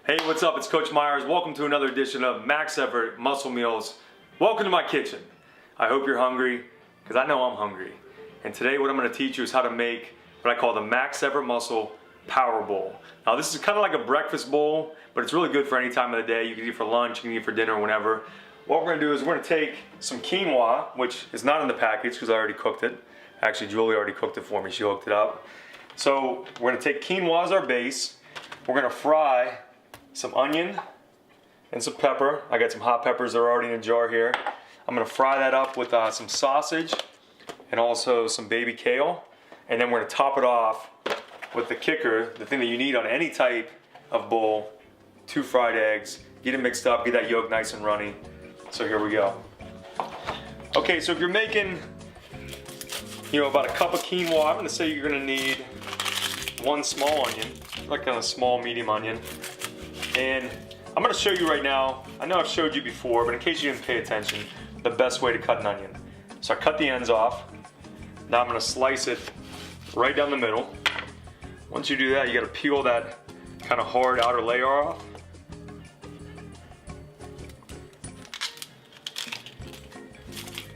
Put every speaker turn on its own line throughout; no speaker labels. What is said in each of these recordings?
Hey, what's up? It's Coach Myers. Welcome to another edition of Max Effort Muscle Meals. Welcome to my kitchen. I hope you're hungry, because I know I'm hungry. And today what I'm going to teach you is how to make what I call the Max Effort Muscle Power Bowl. Now this is kind of like a breakfast bowl, but it's really good for any time of the day. You can eat for lunch, you can eat for dinner, whenever. What we're going to do is we're going to take some quinoa, which is not in the package because I already cooked it. Actually, Julie already cooked it for me. She hooked it up. So we're going to take quinoa as our base. We're going to fry some onion and some pepper. I got some hot peppers that are already in a jar here. I'm gonna fry that up with some sausage and also some baby kale. And then we're gonna top it off with the kicker, the thing that you need on any type of bowl, 2 fried eggs. Get it mixed up, get that yolk nice and runny. So here we go. Okay, so if you're making, about a cup of quinoa, I'm gonna say you're gonna need 1 small onion, like a small medium onion. And I'm going to show you right now, I know I've showed you before, but in case you didn't pay attention, the best way to cut an onion. So I cut the ends off. Now I'm going to slice it right down the middle. Once you do that, you got to peel that kind of hard outer layer off.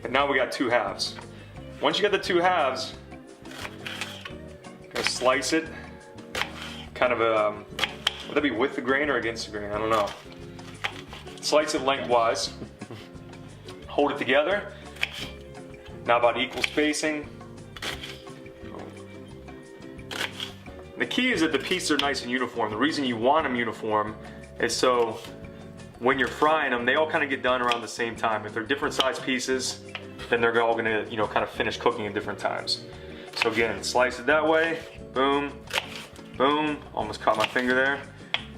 And now we got 2 halves. Once you got the 2 halves, I'm going to slice it kind of would that be with the grain or against the grain? I don't know. Slice it lengthwise. Hold it together. Now about equal spacing. The key is that the pieces are nice and uniform. The reason you want them uniform is so when you're frying them, they all kind of get done around the same time. If they're different size pieces, then they're all gonna, kind of finish cooking at different times. So again, slice it that way. Boom, boom. Almost caught my finger there.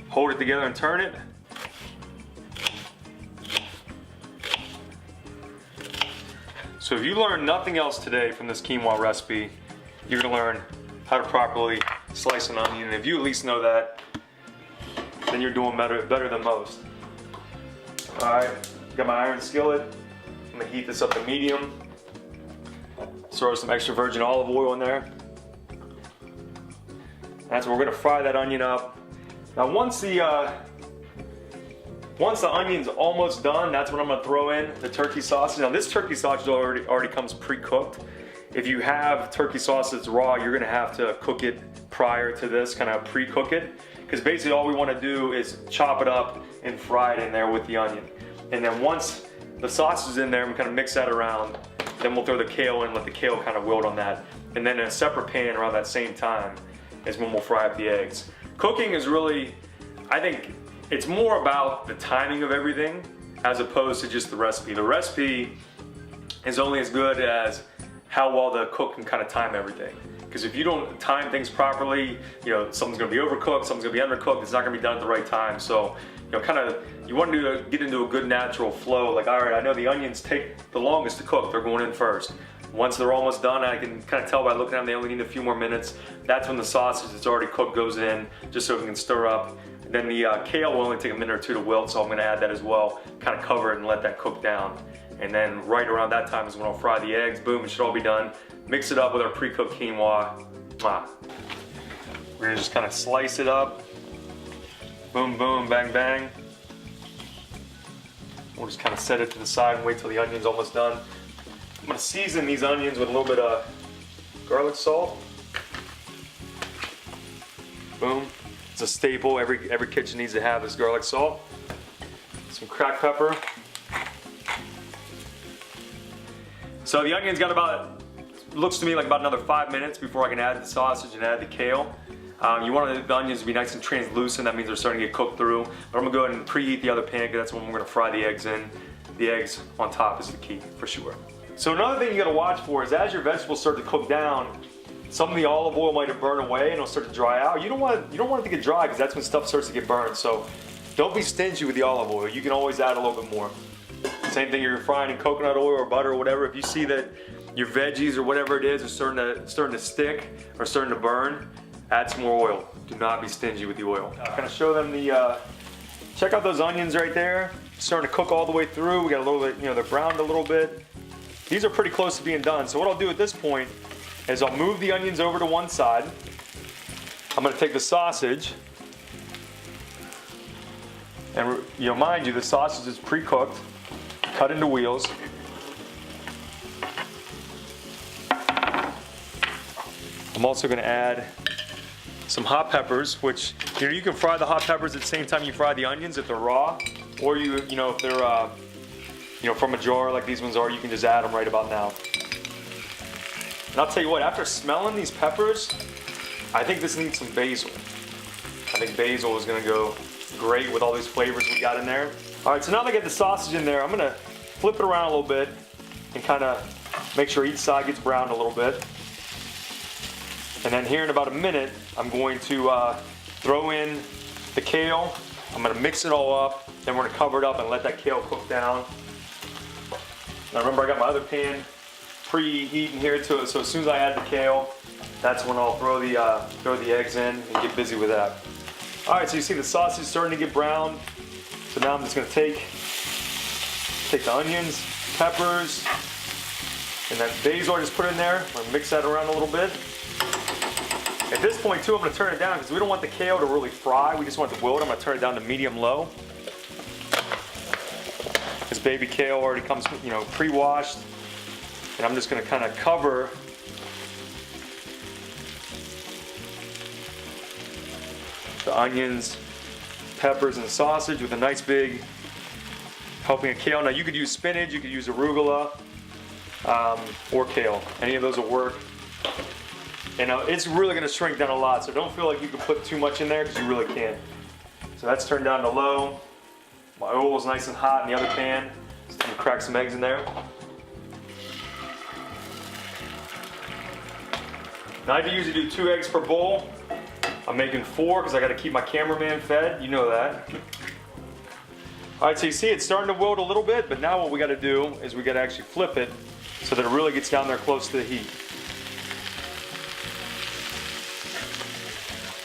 Hold it together and turn it. So if you learn nothing else today from this quinoa recipe, you're gonna learn how to properly slice an onion. And if you at least know that, then you're doing better than most. All right, got my iron skillet. I'm gonna heat this up to medium. Throw some extra virgin olive oil in there. That's where we're gonna fry that onion up. Now once the onion's almost done, that's when I'm gonna throw in the turkey sausage. Now this turkey sausage already comes pre-cooked. If you have turkey sausage that's raw, you're gonna have to cook it prior to this, kind of pre-cook it. Because basically all we wanna do is chop it up and fry it in there with the onion. And then once the sausage is in there, we kind of mix that around. Then we'll throw the kale in and let the kale kind of wilt on that. And then in a separate pan around that same time is when we'll fry up the eggs. Cooking is really, I think, it's more about the timing of everything as opposed to just the recipe. The recipe is only as good as how well the cook can kind of time everything. Because if you don't time things properly, something's gonna be overcooked, something's gonna be undercooked, it's not gonna be done at the right time. So, you want to get into a good natural flow. Like, all right, I know the onions take the longest to cook, they're going in first. Once they're almost done, I can kind of tell by looking at them they only need a few more minutes. That's when the sausage that's already cooked goes in, just so it can stir up. And then the kale will only take a minute or 2 to wilt, so I'm gonna add that as well. Kind of cover it and let that cook down. And then right around that time is when I'll fry the eggs. Boom, it should all be done. Mix it up with our pre-cooked quinoa. We're gonna just kind of slice it up. Boom, boom, bang, bang. We'll just kind of set it to the side and wait till the onion's almost done. I'm gonna season these onions with a little bit of garlic salt. Boom. It's a staple. Every kitchen needs to have this garlic salt. Some cracked pepper. So the onion's got about, looks to me like about another 5 minutes before I can add the sausage and add the kale. You want the onions to be nice and translucent. That means they're starting to get cooked through. But I'm gonna go ahead and preheat the other pan because that's when we're gonna fry the eggs in. The eggs on top is the key for sure. So another thing you gotta watch for is as your vegetables start to cook down, some of the olive oil might have burned away and it'll start to dry out. You don't want it to get dry because that's when stuff starts to get burned. So don't be stingy with the olive oil. You can always add a little bit more. Same thing, you're frying in coconut oil or butter or whatever. If you see that your veggies or whatever it is are starting to stick or starting to burn, add some more oil. Do not be stingy with the oil. I'm gonna show them check out those onions right there. Starting to cook all the way through. We got a little bit, they're browned a little bit. These are pretty close to being done. So what I'll do at this point is I'll move the onions over to 1 side. I'm gonna take the sausage mind you, the sausage is pre-cooked, cut into wheels. I'm also going to add some hot peppers, which you can fry the hot peppers at the same time you fry the onions if they're raw, or if they're from a jar like these ones are, you can just add them right about now. And I'll tell you what, after smelling these peppers, I think this needs some basil. I think basil is going to go great with all these flavors we got in there. All right, so now that I get the sausage in there, I'm going to flip it around a little bit and kind of make sure each side gets browned a little bit. And then here in about a minute, I'm going to throw in the kale. I'm going to mix it all up. Then we're going to cover it up and let that kale cook down. Now remember, I got my other pan preheating here too, so as soon as I add the kale, that's when I'll throw the eggs in and get busy with that. All right, so you see the sausage starting to get brown. So now I'm just going to take the onions, peppers, and that basil I just put in there. I'm going to mix that around a little bit. At this point too, I'm going to turn it down because we don't want the kale to really fry. We just want it to wilt. I'm going to turn it down to medium-low. This baby kale already comes, pre-washed. And I'm just going to kind of cover the onions, peppers, and sausage with a nice big helping of kale. Now you could use spinach, you could use arugula, or kale. Any of those will work. And it's really going to shrink down a lot, so don't feel like you can put too much in there because you really can't. So that's turned down to low. My oil is nice and hot in the other pan. So I'm going to crack some eggs in there. Now I usually do 2 eggs per bowl. I'm making 4 because I got to keep my cameraman fed. You know that. All right, so you see it's starting to wilt a little bit, but now what we got to do is we got to actually flip it so that it really gets down there close to the heat.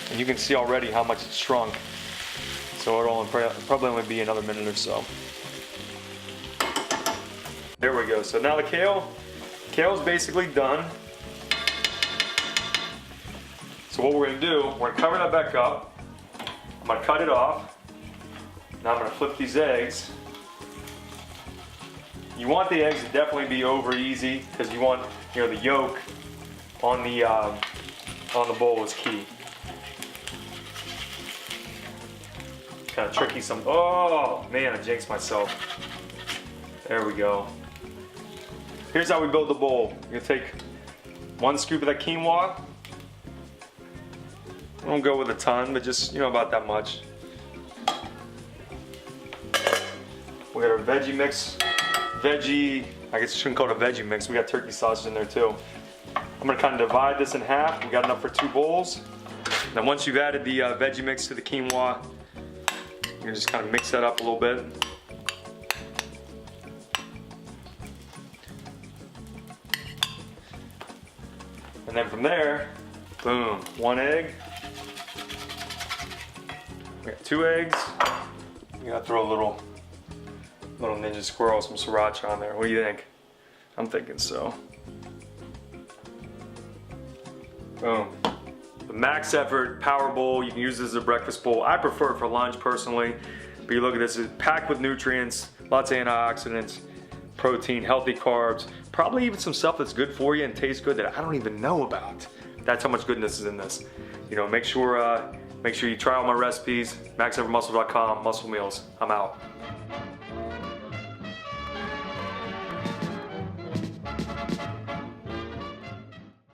And you can see already how much it's shrunk. So it'll probably only be another minute or so. There we go. So now the kale's basically done. So what we're going to do, we're going to cover that back up. I'm going to cut it off. Now I'm going to flip these eggs. You want the eggs to definitely be over easy because you want the yolk on the bowl is key. Kind of tricky oh man, I jinxed myself. There we go. Here's how we build the bowl. You're gonna take 1 scoop of that quinoa. I don't go with a ton, but just about that much. We got our veggie mix. I guess you shouldn't call it a veggie mix. We got turkey sausage in there too. I'm gonna kind of divide this in half. We got enough for 2 bowls. Then once you've added the veggie mix to the quinoa, you just kind of mix that up a little bit. And then from there, boom, 1 egg. We got 2 eggs. You gotta throw a little Ninja Squirrel, some sriracha on there. What do you think? I'm thinking so. Boom. The Max Effort Power Bowl, you can use this as a breakfast bowl. I prefer it for lunch personally, but you look at this, it's packed with nutrients, lots of antioxidants, protein, healthy carbs, probably even some stuff that's good for you and tastes good that I don't even know about. That's how much goodness is in this. Make sure you try all my recipes, maxeffortmuscle.com, muscle meals. I'm out.